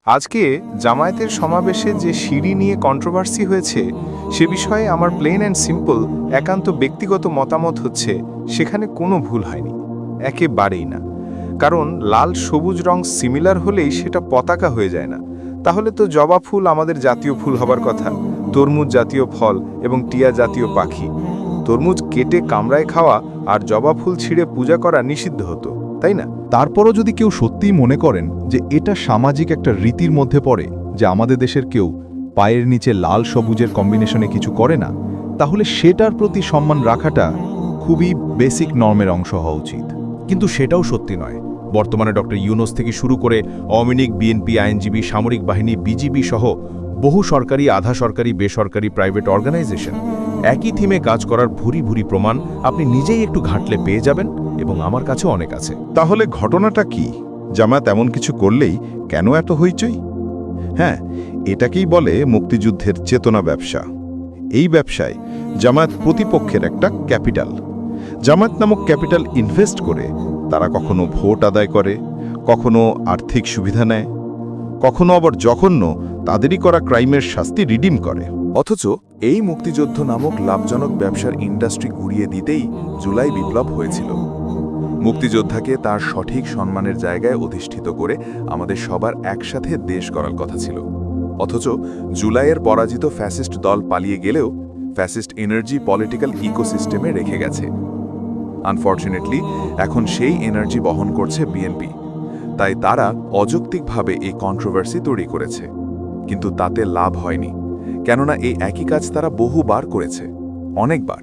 আজকে জামায়াতের সমাবেশে যে সিঁড়ি নিয়ে কন্ট্রোভার্সি হয়েছে সে বিষয়ে আমার প্লেন অ্যান্ড সিম্পল একান্ত ব্যক্তিগত মতামত হচ্ছে সেখানে কোনো ভুল হয়নি, একেবারেই না। কারণ লাল সবুজ রং সিমিলার হলেই সেটা পতাকা হয়ে যায় না। তাহলে তো জবা ফুল আমাদের জাতীয় ফুল হবার কথা, তরমুজ জাতীয় ফল এবং টিয়া জাতীয় পাখি। তরমুজ কেটে কামড়ায় খাওয়া আর জবা ফুল ছিঁড়ে পূজা করা নিষিদ্ধ হতো, তাই না? তারপরও যদি কেউ সত্যিই মনে করেন যে এটা সামাজিক একটা রীতির মধ্যে পড়ে, যে আমাদের দেশের কেউ পায়ের নিচে লাল সবুজের কম্বিনেশনে কিছু করে না, তাহলে সেটার প্রতি সম্মান রাখাটা খুবই বেসিক নর্মের অংশ হওয়া উচিত। কিন্তু সেটাও সত্যি নয়। বর্তমানে ডক্টর ইউনূস থেকে শুরু করে আওয়ামী লীগ, বিএনপি, আইনজীবী, সামরিক বাহিনী, বিজিবি সহ বহু সরকারি, আধা সরকারি, বেসরকারি, প্রাইভেট অর্গানাইজেশন একই থিমে কাজ করার ভুরি ভুরি প্রমাণ আপনি নিজেই একটু ঘাঁটলে পেয়ে যাবেন, এবং আমার কাছে অনেক আছে। তাহলে ঘটনাটা কি? জামায়াত এমন কিছু করলেই কেন এত হইচই? হ্যাঁ, এটাকেই বলে মুক্তিযুদ্ধের চেতনা ব্যবসা। এই ব্যবসায় জামায়াত প্রতিপক্ষের একটা ক্যাপিটাল। জামায়াত নামক ক্যাপিটাল ইনভেস্ট করে তারা কখনো ভোট আদায় করে, কখনো আর্থিক সুবিধা নেয়, কখনো আবার জঘন্য তাদেরই করা ক্রাইমের শাস্তি রিডিম করে। অথচ এই মুক্তিযুদ্ধ নামক লাভজনক ব্যবসার ইন্ডাস্ট্রি ঘুরিয়ে দিতেই জুলাই বিপ্লব হয়েছিল। মুক্তিযোদ্ধাকে তার সঠিক সম্মানের জায়গায় অধিষ্ঠিত করে আমাদের সবার একসাথে দেশ গড়ার কথা ছিল। অথচ জুলাইয়ের পরাজিত ফ্যাসিস্ট দল পালিয়ে গেলেও ফ্যাসিস্ট এনার্জি পলিটিক্যাল ইকোসিস্টেমে রেখে গেছে। আনফর্চুনেটলি এখন সেই এনার্জি বহন করছে বিএনপি। তাই তারা অযৌক্তিকভাবে এই কন্ট্রোভার্সি তৈরি করেছে, কিন্তু তাতে লাভ হয়নি। কেননা এই একই কাজ তারা বহুবার করেছে, অনেকবার।